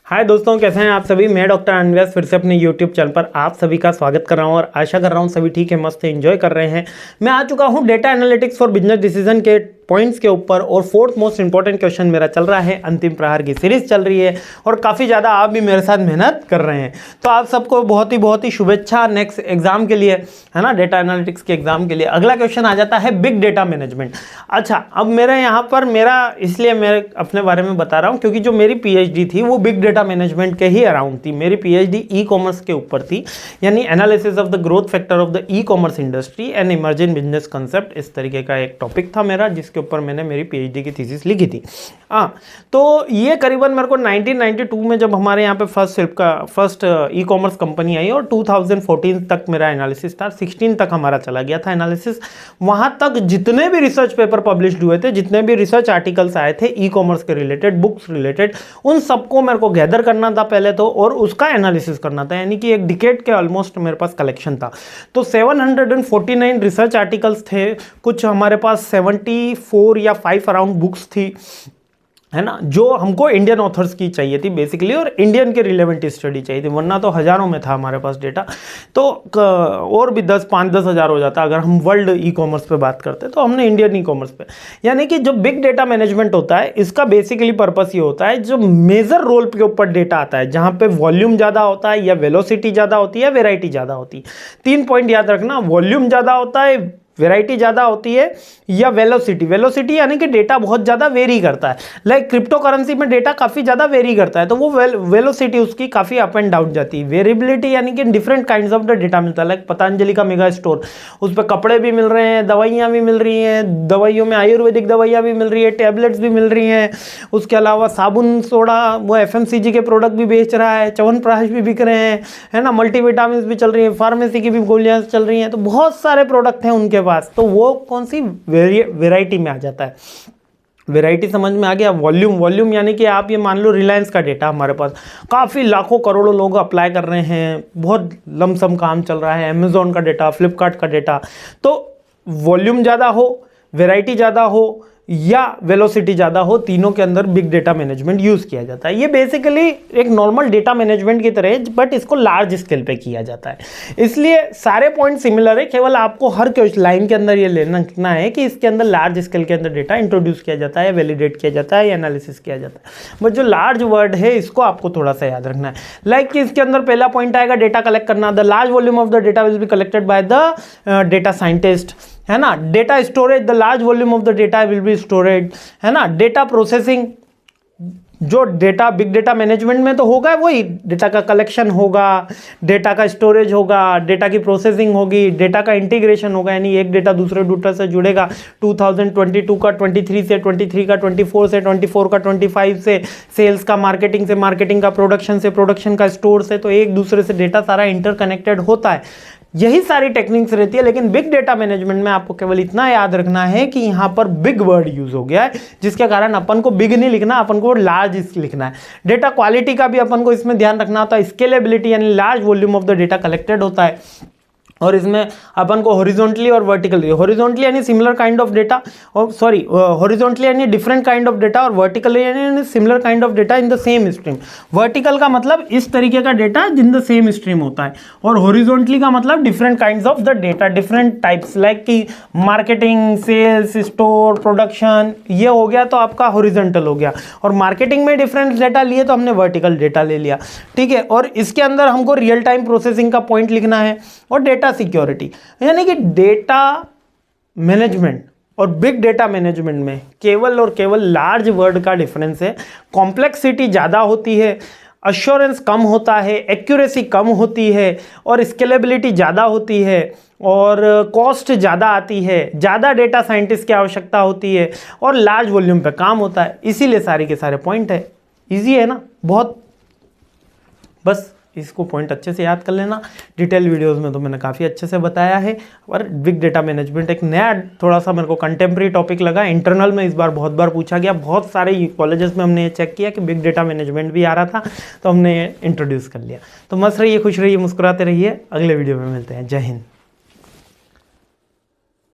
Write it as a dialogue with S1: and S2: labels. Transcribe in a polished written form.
S1: हाय दोस्तों, कैसे हैं आप सभी। मैं डॉक्टर अनव्यास फिर से अपने यूट्यूब चैनल पर आप सभी का स्वागत कर रहा हूं और आशा कर रहा हूं सभी ठीक है, मस्त एंजॉय कर रहे हैं। मैं आ चुका हूं data analytics for business decision के पॉइंट्स के ऊपर और फोर्थ मोस्ट इंपॉर्टेंट क्वेश्चन मेरा चल रहा है। अंतिम प्रहार की सीरीज चल रही है और काफ़ी ज़्यादा आप भी मेरे साथ मेहनत कर रहे हैं, तो आप सबको बहुत ही शुभेच्छा नेक्स्ट एग्जाम के लिए, है ना, डेटा एनालिटिक्स के एग्जाम के लिए। अगला क्वेश्चन आ जाता है बिग डेटा मैनेजमेंट। अच्छा, अब मेरे यहाँ पर इसलिए मैं अपने बारे में बता रहा हूँ क्योंकि जो मेरी पीएचडी थी वो बिग डेटा मैनेजमेंट के ही अराउंड थी। मेरी पीएचडी ई कॉमर्स के ऊपर थी, यानी analysis of the growth factor of the e commerce industry and emerging business concept, इस तरीके का एक टॉपिक था मेरा, जिसके ऊपर मैंने मेरी पीएचडी की थीसिस लिखी थी। तो ये करीबन मेरे को 1992 में जब हमारे यहाँ पे फर्स्ट ई कॉमर्स कंपनी आई और 2014 तक मेरा एनालिसिस था, 16 तक हमारा चला गया था एनालिसिस। वहाँ तक जितने भी रिसर्च पेपर पब्लिश्ड हुए थे, जितने भी रिसर्च आर्टिकल्स आए थे ई कॉमर्स के रिलेटेड, बुक्स रिलेटेड, उन सबको मेरे को गैदर करना था पहले तो, और उसका एनालिसिस करना था, यानी कि एक डिकेड के ऑलमोस्ट मेरे पास कलेक्शन था। तो 749 रिसर्च आर्टिकल्स थे, कुछ हमारे पास 74 या 5 अराउंड बुक्स थी, है ना, जो हमको इंडियन ऑथर्स की चाहिए थी बेसिकली, और इंडियन के रिलेवेंट स्टडी चाहिए थी, वरना तो हज़ारों में था हमारे पास डेटा। तो और भी 5-10 हज़ार हो जाता अगर हम वर्ल्ड ई कॉमर्स पे बात करते, तो हमने इंडियन ई कॉमर्स पे। यानी कि जो बिग डेटा मैनेजमेंट होता है, इसका बेसिकली पर्पस ये होता है, जो मेजर रोल के ऊपर डेटा आता है, जहाँ पे वॉल्यूम ज़्यादा होता है या वेलोसिटी ज़्यादा होती है, वेराइटी ज़्यादा होती है। 3 पॉइंट याद रखना, वॉल्यूम ज़्यादा होता है, वेराइटी ज़्यादा होती है, या वेलोसिटी यानी कि डेटा बहुत ज़्यादा वेरी करता है। लाइक क्रिप्टो करेंसी में डेटा काफ़ी ज़्यादा वेरी करता है, तो वो वेलोसिटी उसकी काफ़ी अप एंड डाउन जाती है। वेरिएबिलिटी यानी कि different kinds of the data मिलता है। लाइक पतंजलि का मेगा स्टोर, उस पर कपड़े भी मिल रहे हैं, दवाइयाँ भी मिल रही हैं, दवाइयों में आयुर्वेदिक दवाइयाँ भी मिल रही है, टैबलेट्स भी मिल रही हैं, उसके अलावा साबुन सोडा, वो FMCG के प्रोडक्ट भी बेच रहा है, च्यवनप्राश भी बिक रहे हैं, है ना, मल्टीविटामिन भी चल रही है, फार्मेसी की भी गोलियाँ चल रही हैं, तो बहुत सारे प्रोडक्ट हैं उनके पास। तो वो कौन सी वेराइटी में आ जाता है। वेराइटी समझ में आ गया। वॉल्यूम यानी कि आप ये मान लो रिलायंस का डेटा हमारे पास काफ़ी लाखों करोड़ों लोग अप्लाई कर रहे हैं, बहुत लमसम काम चल रहा है। अमेजोन का डेटा, फ्लिपकार्ट का डेटा, तो वॉल्यूम ज़्यादा हो, वेराइटी ज़्यादा हो या वेलोसिटी ज़्यादा हो, तीनों के अंदर बिग डेटा मैनेजमेंट यूज़ किया जाता है। ये बेसिकली एक नॉर्मल डेटा मैनेजमेंट की तरह है, बट इसको लार्ज स्केल पे किया जाता है, इसलिए सारे पॉइंट सिमिलर है। केवल आपको हर लाइन के अंदर ये लेना है कि इसके अंदर लार्ज स्केल के अंदर डेटा इंट्रोड्यूस किया जाता है, वैलिडेट किया जाता है, एनालिसिस किया जाता है। बट जो लार्ज वर्ड है, इसको आपको थोड़ा सा याद रखना है। लाइक कि इसके अंदर पहला पॉइंट आएगा डेटा कलेक्ट करना। The large volume of the data will be collected by the data scientist, है ना। Data storage, the large volume of the data will be storage, है ना। डेटा प्रोसेसिंग, जो डेटा बिग डेटा मैनेजमेंट में तो होगा वही, डेटा का कलेक्शन होगा, डेटा का स्टोरेज होगा, डेटा की प्रोसेसिंग होगी, डेटा का इंटीग्रेशन होगा, यानी एक डेटा दूसरे डेटा से जुड़ेगा। 2022 का 23 से, 23 का 24 से, 24 का 25 से, सेल्स का मार्केटिंग से, मार्केटिंग का प्रोडक्शन से, प्रोडक्शन का स्टोर से, तो एक दूसरे से डेटा सारा इंटरकनेक्टेड होता है। यही सारी टेक्निक्स रहती है। लेकिन बिग डेटा मैनेजमेंट में आपको केवल इतना याद रखना है कि यहाँ पर बिग वर्ड यूज हो गया है, जिसके कारण अपन को बिग नहीं लिखना, अपन को लार्ज लिखना है। डेटा क्वालिटी का भी अपन को इसमें ध्यान रखना होता है। स्केलेबिलिटी यानी large volume of the data collected होता है, और इसमें अपन को हॉरिजॉन्टली और वर्टिकली, हॉरिजॉन्टली यानी सिमिलर काइंड ऑफ डेटा, और हॉरिजॉन्टली यानी डिफरेंट काइंड ऑफ डेटा, और वर्टिकली यानी similar kind of data in the same stream. Vertical का मतलब इस तरीके का data in the same stream होता है, और हॉरिजॉन्टली का मतलब different kinds of the data, different types, like कि मार्केटिंग, सेल्स, स्टोर, प्रोडक्शन, ये हो गया तो आपका हॉरिजॉन्टल हो गया। और मार्केटिंग में डिफरेंट डेटा लिए तो हमने वर्टिकल डेटा ले लिया, ठीक है। और इसके अंदर हमको रियल टाइम प्रोसेसिंग का पॉइंट लिखना है, और डेटा सिक्योरिटी, यानी कि डेटा मैनेजमेंट और बिग डेटा मैनेजमेंट में केवल और केवल लार्ज वर्ड का डिफरेंस है। कॉम्प्लेक्सिटी ज़्यादा होती है, अश्योरेंस कम होता है, एक्यूरेसी कम होती है, और स्केलेबिलिटी ज़्यादा होती है, और कॉस्ट ज़्यादा आती है, ज़्यादा डेटा साइंटिस्ट की आवश्यकता होती है, और लार्ज वॉल्यूम पे काम होता है। इसीलिए सारे के सारे पॉइंट है। इजी है ना बहुत, बस इसको पॉइंट अच्छे से याद कर लेना। डिटेल वीडियोस में तो मैंने काफ़ी अच्छे से बताया है, और बिग डेटा मैनेजमेंट एक नया थोड़ा सा मेरे को कंटेम्प्रेरी टॉपिक लगा। इंटरनल में इस बार बहुत बार पूछा गया, बहुत सारे कॉलेजेस में हमने ये चेक किया कि बिग डेटा मैनेजमेंट भी आ रहा था, तो हमने इंट्रोड्यूस कर लिया। तो मस्त रहिए, खुश रहिए, मुस्कुराते रहिए। अगले वीडियो में मिलते हैं। जय हिंद।